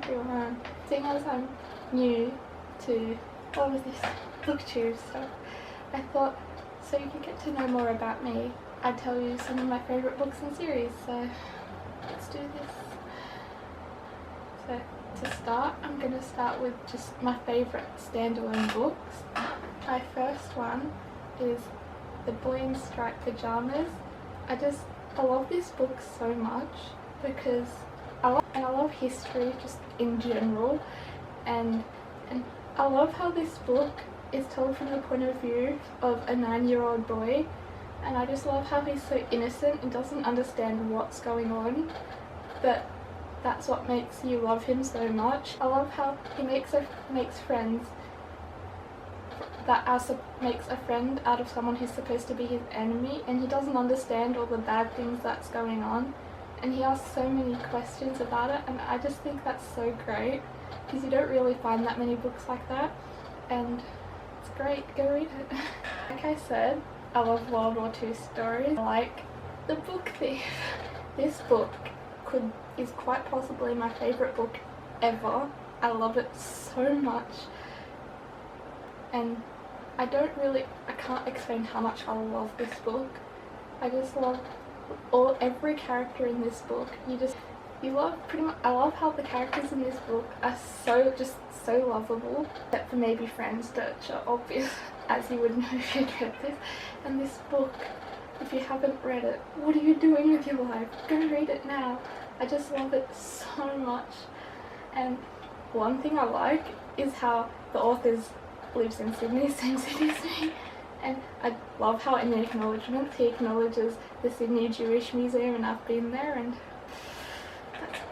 everyone. Seeing as I'm new to all of this booktube stuff, I thought so you could get to know more about me, I'd tell you some of my favourite books and series, so let's do this. So to start, I'm going to start with just my favourite standalone books. My first one is The Boy in Striped Pyjamas. I love this book so much because I love history just in general, and I love how this book is told from the point of view of a 9-year-old boy, and I just love how he's so innocent and doesn't understand what's going on, but that's what makes you love him so much. I love how he makes friends makes a friend out of someone who's supposed to be his enemy, and he doesn't understand all the bad things that's going on, and he asks so many questions about it, and I just think that's so great because you don't really find that many books like that, and it's great. Go read it. Like I said, I love World War II stories. I like The Book Thief. This book is quite possibly my favourite book ever. I love it so much, and I can't explain how much I love this book. I just love every character in this book. I love how the characters in this book are so lovable, except for maybe friends, which are obvious, as you would know if you'd read this. And this book, if you haven't read it, what are you doing with your life? Go read it now. I just love it so much. And one thing I like is how the author lives in Sydney, same city as me, and I love how in the acknowledgements he acknowledges the Sydney Jewish Museum, and I've been there, and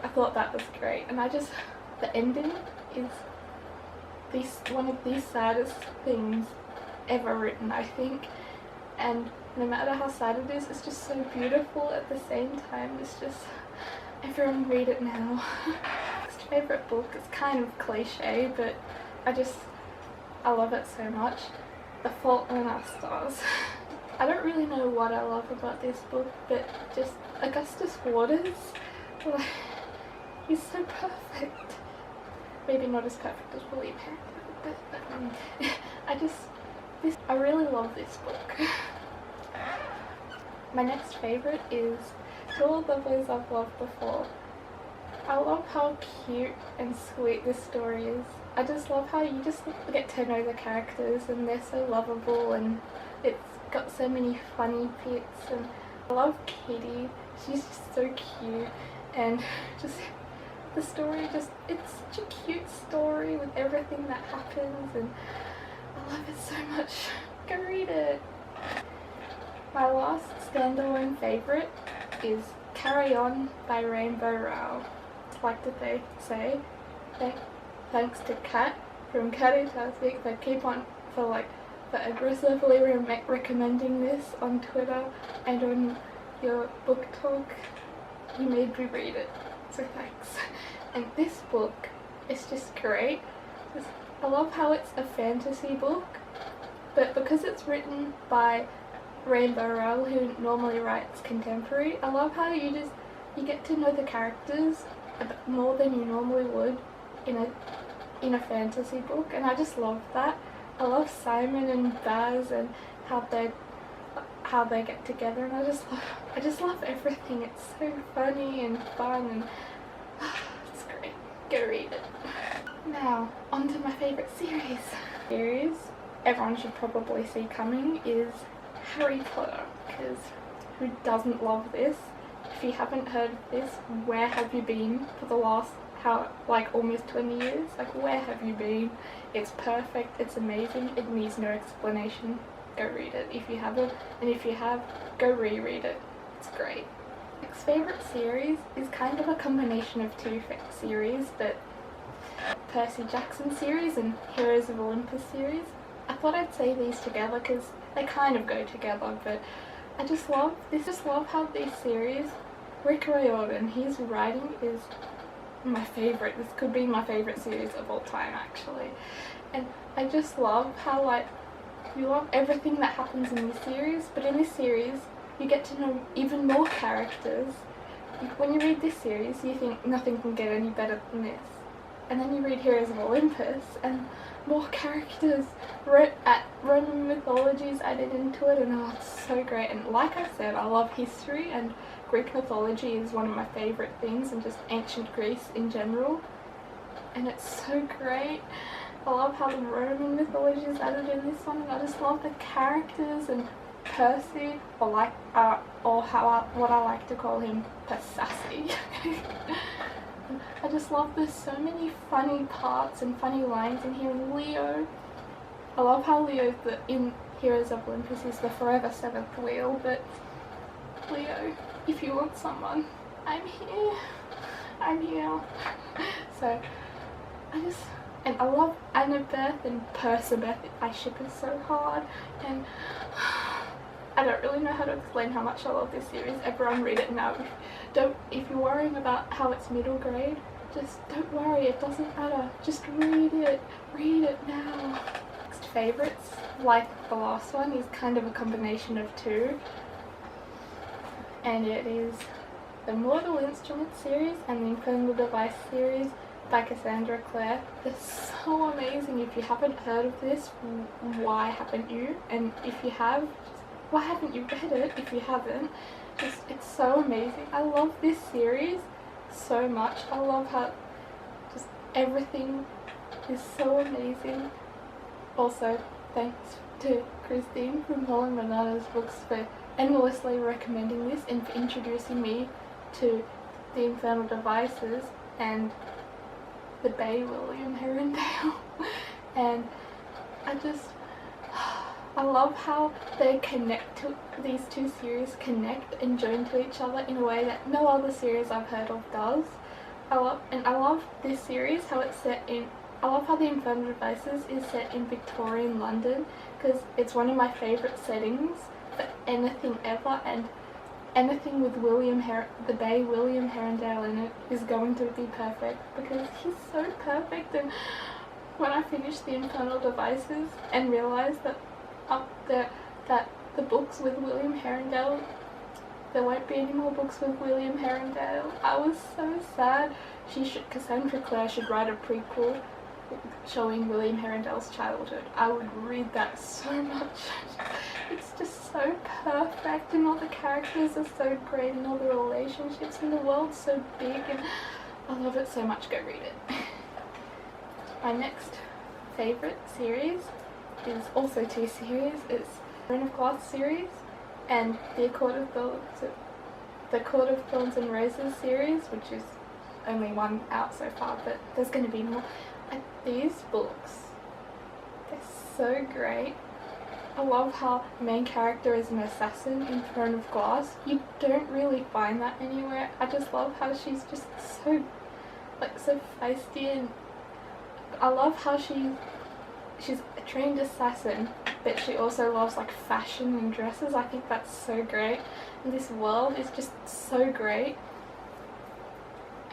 I thought that was great. And the ending is one of the saddest things ever written, I think, and no matter how sad it is, it's just so beautiful at the same time. It's just, everyone read it now. Next favourite book is kind of cliche, but I love it so much. The Fault in Our Stars. I don't really know what I love about this book, but just Augustus Waters, like, he's so perfect. Maybe not as perfect as William Harry, but I really love this book. My next favourite is To All the Boys I've Loved Before. I love how cute and sweet this story is. I just love how you just get to know the characters, and they're so lovable, and it's got so many funny bits, and I love Kitty. She's just so cute, and just the story, it's such a cute story with everything that happens, and I love it so much. Go read it. My last standalone favourite is Carry On by Rainbow Rowell. Like to say thanks to Kat from Cattastic for aggressively recommending this on Twitter and on your book talk. You made me read it, so thanks. And this book is just great. I love how it's a fantasy book, but because it's written by Rainbow Rowell, who normally writes contemporary, I love how you get to know the characters more than you normally would in a fantasy book, and I just love that. I love Simon and Baz and how they get together, and I just love everything. It's so funny and fun, and it's great. Go read it. Now on to my favourite series everyone should probably see coming is Harry Potter, because who doesn't love this? If you haven't heard of this, where have you been for the last almost 20 years? Where have you been? It's perfect, it's amazing, it needs no explanation. Go read it if you haven't, and if you have, go reread it. It's great. Next favourite series is kind of a combination of two series, but Percy Jackson series and Heroes of Olympus series. I thought I'd say these together because they kind of go together, but I just love how these series, Rick Riordan, his writing is my favourite. This could be my favourite series of all time, actually. And I just love how you love everything that happens in this series, but in this series you get to know even more characters. When you read this series, you think nothing can get any better than this. and then you read Heroes of Olympus and more characters, Roman mythologies added into it, and oh, it's so great. And like I said, I love history, and Greek mythology is one of my favourite things, and just ancient Greece in general, and it's so great. I love how the Roman mythology is added in this one, and I just love the characters, and Percy, or what I like to call him, Persassy. I just love there's so many funny parts and funny lines in here. And Leo, I love how Leo in Heroes of Olympus is the forever seventh wheel, but Leo, if you want someone, I'm here. So I love Annabeth and Persebeth. I ship it so hard, and I don't really know how to explain how much I love this series. Everyone read it now. If you're worrying about how it's middle grade, just don't worry, it doesn't matter. Just read it now. Next favourites, like the last one, is kind of a combination of two, and it is the Mortal Instrument series and the Infernal Device series by Cassandra Clare. They're so amazing. If you haven't heard of this, why haven't you? And if you have, why haven't you read it? If you haven't, it's so amazing. I love this series so much. I love how just everything is so amazing. Also, thanks to Christine from Holland Manana's Books for endlessly recommending this and for introducing me to the Infernal Devices and the Bay William Herondale. And I love how they these two series connect and join to each other in a way that no other series I've heard of does. I love this series, how it's set in, I love how the Infernal Devices is set in Victorian London, because it's one of my favourite settings for anything ever, and anything with the Bay William Herondale in it is going to be perfect, because he's so perfect. And when I finished the Infernal Devices and realised that the books with William Herondale, there won't be any more books with William Herondale, I was so sad. Cassandra Clare should write a prequel showing William Herondale's childhood. I would read that so much. It's just so perfect, and all the characters are so great, and all the relationships, and the world's so big, and I love it so much. Go read it. My next favourite series is also two series. It's Throne of Glass series and the Court of Thorns and Roses series, which is only one out so far, but there's going to be more. And these books, they're so great. I love how the main character is an assassin in Throne of Glass. You don't really find that anywhere. I just love how she's just so feisty, and I love how she's a trained assassin, but she also loves like fashion and dresses. I think that's so great, and this world is just so great.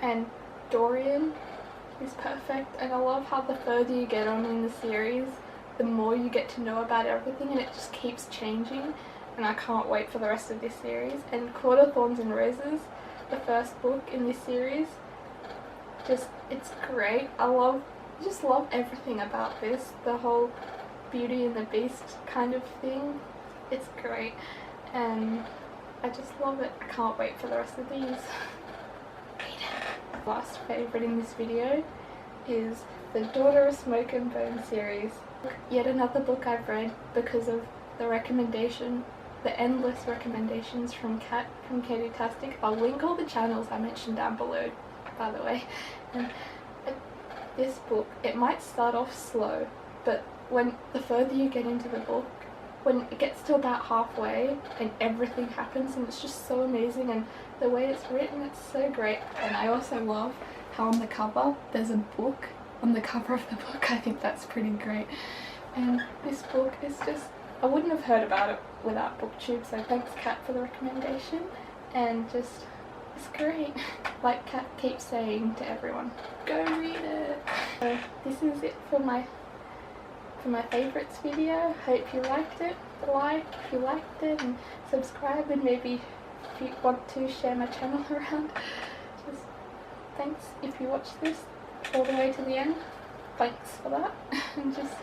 And Dorian is perfect, and I love how the further you get on in the series, the more you get to know about everything, and it just keeps changing, and I can't wait for the rest of this series. And Court of Thorns and Roses, the first book in this series, it's great. I just love everything about this, the whole Beauty and the Beast kind of thing. It's great, and I just love it. I can't wait for the rest of these. Last favourite in this video is the Daughter of Smoke and Bone series. Yet another book I've read because of the endless recommendations from Kat from Katie Tastic. I'll link all the channels I mentioned down below, by the way. And this book, it might start off slow, but when the further you get into the book, when it gets to about halfway and everything happens, and it's just so amazing, and the way it's written, it's so great. And I also love how on the cover there's a book on the cover of the book. I think that's pretty great. And this book is just, I wouldn't have heard about it without BookTube, so thanks Kat for the recommendation, and just, it's great. Like Kat keeps saying to everyone, go read it. So this is it for my favourites video. Hope you liked it. Like if you liked it, and subscribe, and maybe if you want to share my channel around. Just thanks if you watch this. all the way to the end. Thanks for that. And just